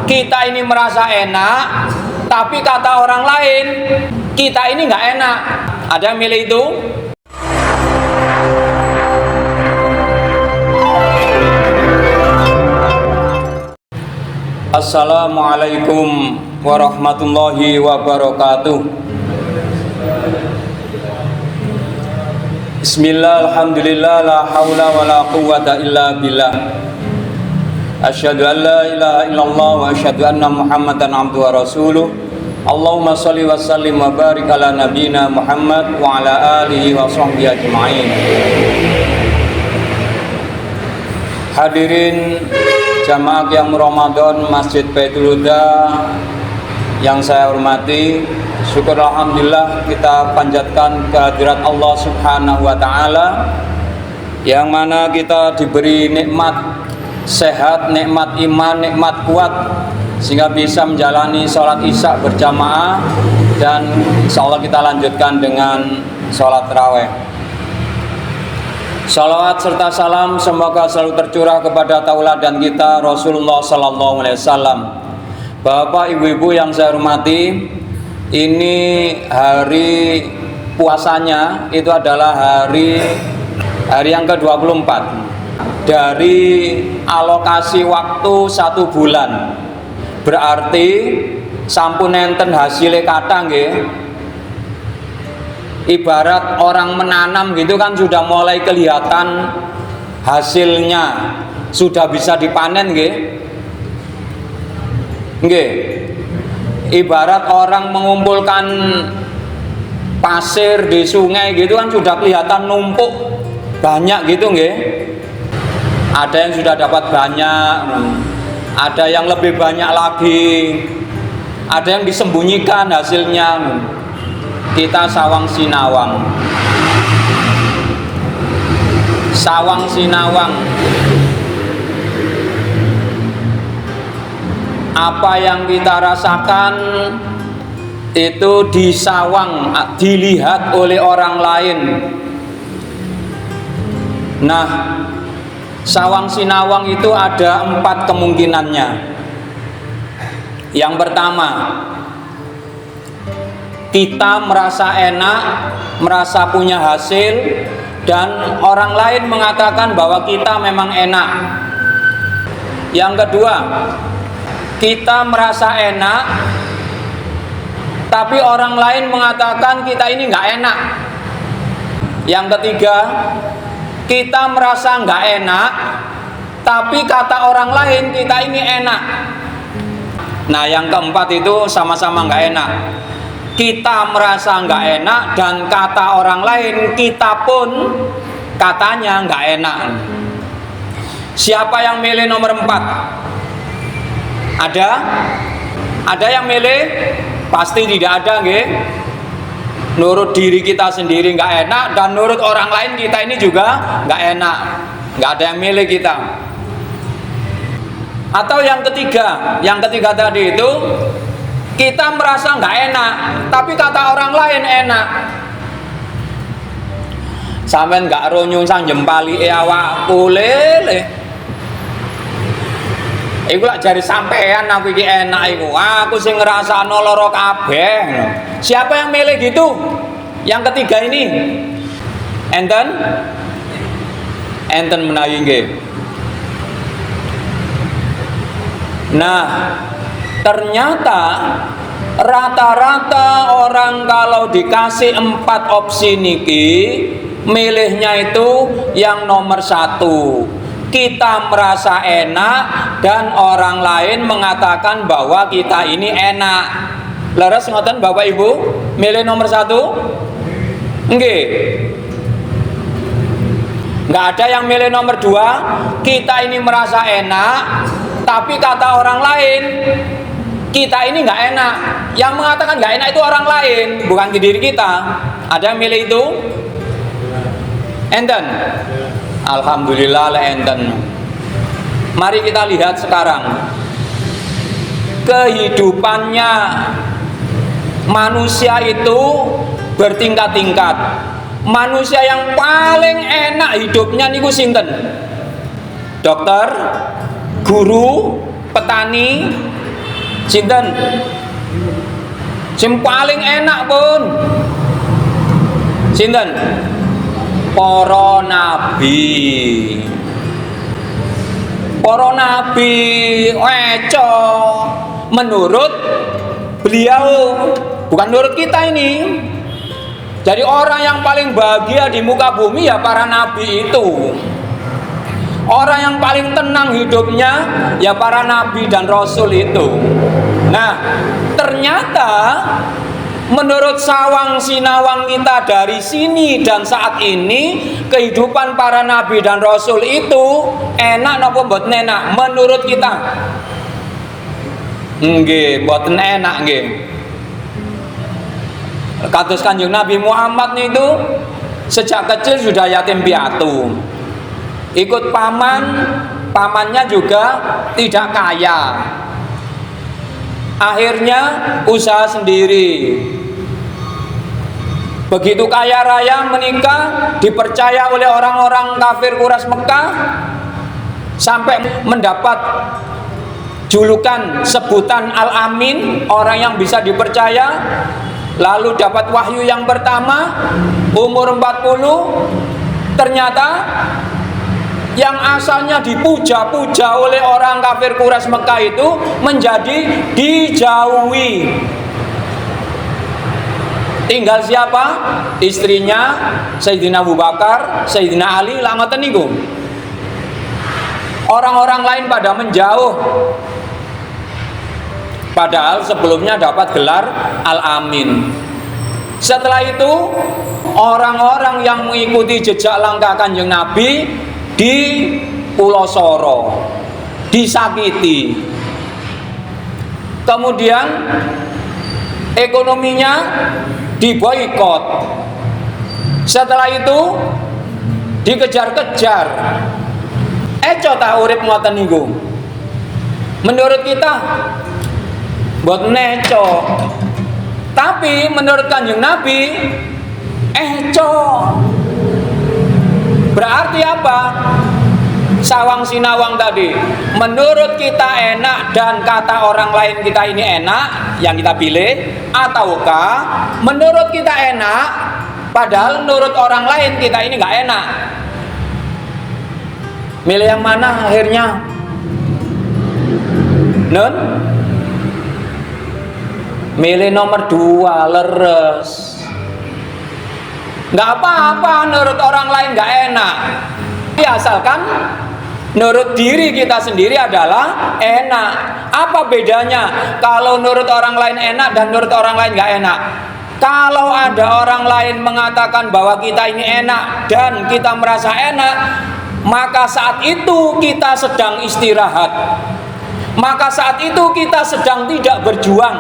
kita ini merasa enak, tapi kata orang lain kita ini nggak enak. Ada yang milih itu? Assalamualaikum warahmatullahi wabarakatuh. Bismillah, alhamdulillah, la hawla wa la quwwata illa billah. Asyhadu an la ilaha illallah wa asyhadu anna Muhammadan abduhu wa rasuluh. Allahumma shalli wa sallim wa barik ala nabiyyina Muhammad wa ala alihi wa sahbihi ajma'in. Hadirin jamaah yang Ramadan Masjid Baitul Huda yang saya hormati, syukur alhamdulillah kita panjatkan kehadirat Allah Subhanahu wa taala yang mana kita diberi nikmat sehat, nikmat iman, nikmat kuat sehingga bisa menjalani sholat isya berjamaah, dan insyaallah kita lanjutkan dengan sholat tarawih. Salawat serta salam semoga selalu tercurah kepada tauladan kita Rasulullah Sallallahu Alaihi Wasallam. Bapak, ibu-ibu yang saya hormati, ini hari puasanya itu adalah hari yang ke-24 dari alokasi waktu 1 bulan. Berarti sampun enten hasilnya kata nggih. Ibarat orang menanam gitu kan, sudah mulai kelihatan hasilnya, sudah bisa dipanen nggih. Nggih. Ibarat orang mengumpulkan pasir di sungai gitu kan, sudah kelihatan numpuk banyak gitu nggih. Ada yang sudah dapat banyak, ada yang lebih banyak lagi, ada yang disembunyikan hasilnya. Kita sawang sinawang, sawang sinawang. Apa yang kita rasakan itu disawang, dilihat oleh orang lain. Nah, sawang sinawang itu ada 4 kemungkinannya. Yang pertama, kita merasa enak, merasa punya hasil, dan orang lain mengatakan bahwa kita memang enak. Yang kedua, kita merasa enak, tapi orang lain mengatakan kita ini nggak enak. Yang ketiga, kita merasa nggak enak, tapi kata orang lain kita ini enak. Nah, yang keempat itu sama-sama nggak enak. Kita merasa nggak enak, dan kata orang lain kita pun katanya nggak enak. Siapa yang milih nomor 4? Ada? Ada yang milih? Pasti tidak ada nggih. Nurut diri kita sendiri nggak enak, dan nurut orang lain kita ini juga nggak enak. Nggak ada yang milih kita. Atau yang ketiga tadi itu, kita merasa nggak enak, tapi kata orang lain enak. Sampeyan nggak ronyung sang jempali awakku lele. Iku lak jari sampean aku iki enak iku. Aku sing ngrasakno lara kabeh. Siapa yang milih gitu? Yang ketiga ini. Enten menawi nggih. Nah, ternyata rata-rata orang kalau dikasih 4 opsi niki, milihnya itu yang nomor 1. Kita merasa enak, dan orang lain mengatakan bahwa kita ini enak. Leres ngoten Bapak Ibu? Milih nomor 1? Nggih. Nggak ada yang milih nomor 2. Kita ini merasa enak, tapi kata orang lain kita ini nggak enak. Yang mengatakan nggak enak itu orang lain, bukan diri kita. Ada yang milih itu? Enten? Alhamdulillah lah enten. Mari kita lihat sekarang kehidupannya manusia itu bertingkat-tingkat. Manusia yang paling enak hidupnya niku sinten? Dokter, guru, petani, Sinten? Sing paling enak pun sinten? Para nabi. Para nabi eco menurut beliau, bukan menurut kita ini. Jadi orang yang paling bahagia di muka bumi ya para nabi itu. Orang yang paling tenang hidupnya ya para nabi dan rasul itu. Nah, ternyata menurut sawang sinawang kita dari sini dan saat ini, kehidupan para nabi dan rasul itu enak napa mboten enak menurut kita? Nggih, mboten enak nggih. Kados Kanjeng Nabi Muhammad itu sejak kecil sudah yatim piatu. Ikut pamannya juga tidak kaya. Akhirnya usaha sendiri. Begitu kaya raya menikah, dipercaya oleh orang-orang kafir Quraisy Mekah sampai mendapat julukan sebutan Al-Amin, orang yang bisa dipercaya. Lalu dapat wahyu yang pertama umur 40, ternyata yang asalnya dipuja-puja oleh orang kafir Quraisy Mekah itu menjadi dijauhi. Tinggal siapa? Istrinya Sayyidina Abu Bakar, Sayyidina Ali, lah ngoten niku. Orang-orang lain pada menjauh. Padahal sebelumnya dapat gelar Al-Amin. Setelah itu orang-orang yang mengikuti jejak langkah Kanjeng Nabi di Pulau Soro disakiti. Kemudian ekonominya diboikot. Setelah itu dikejar-kejar. Eco ta urip ngoten niku. Menurut kita buat neco, tapi menurut Kanjeng Nabi eco. Berarti apa? Sawang sinawang tadi. Menurut kita enak dan kata orang lain kita ini enak yang kita pilih, ataukah menurut kita enak padahal menurut orang lain kita ini nggak enak? Milih yang mana akhirnya? Nun? Milih nomor 2, leres. Nggak apa-apa menurut orang lain nggak enak, asalkan menurut diri kita sendiri adalah enak. Apa bedanya kalau menurut orang lain enak dan menurut orang lain nggak enak? Kalau ada orang lain mengatakan bahwa kita ini enak dan kita merasa enak, maka saat itu kita sedang istirahat. Maka saat itu kita sedang tidak berjuang.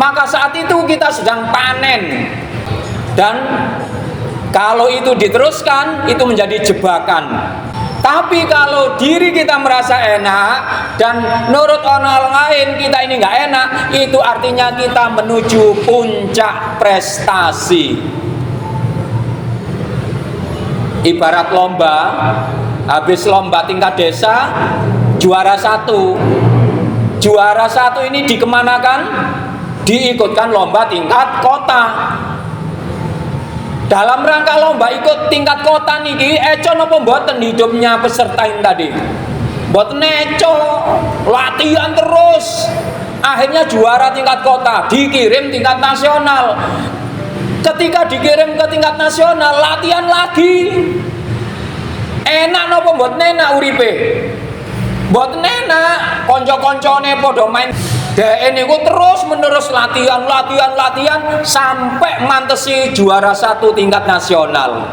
Maka saat itu kita sedang panen. Dan kalau itu diteruskan, itu menjadi jebakan. Tapi kalau diri kita merasa enak dan menurut orang lain kita ini nggak enak, itu artinya kita menuju puncak prestasi. Ibarat lomba, habis lomba tingkat desa, juara 1. Juara 1 ini dikemanakan? Diikutkan lomba tingkat kota. Dalam rangka lomba ikut tingkat kota niki, eco napa mboten hidupnya peserta ini tadi? Mboten eco, latihan terus. Akhirnya juara tingkat kota, dikirim tingkat nasional. Ketika dikirim ke tingkat nasional, latihan lagi. Enak napa mboten enak uripe? Mboten enak, kanca-kancane padha main dhek niku terus menerus latihan sampai mantesi juara 1 tingkat nasional.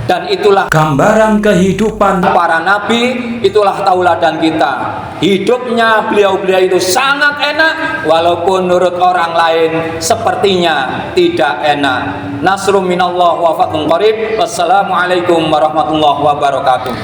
Dan itulah gambaran kehidupan para nabi, itulah tauladan kita. Hidupnya beliau-beliau itu sangat enak, walaupun menurut orang lain sepertinya tidak enak. Nasrun minallah wa fathun qarib. Wassalamualaikum warahmatullahi wabarakatuh.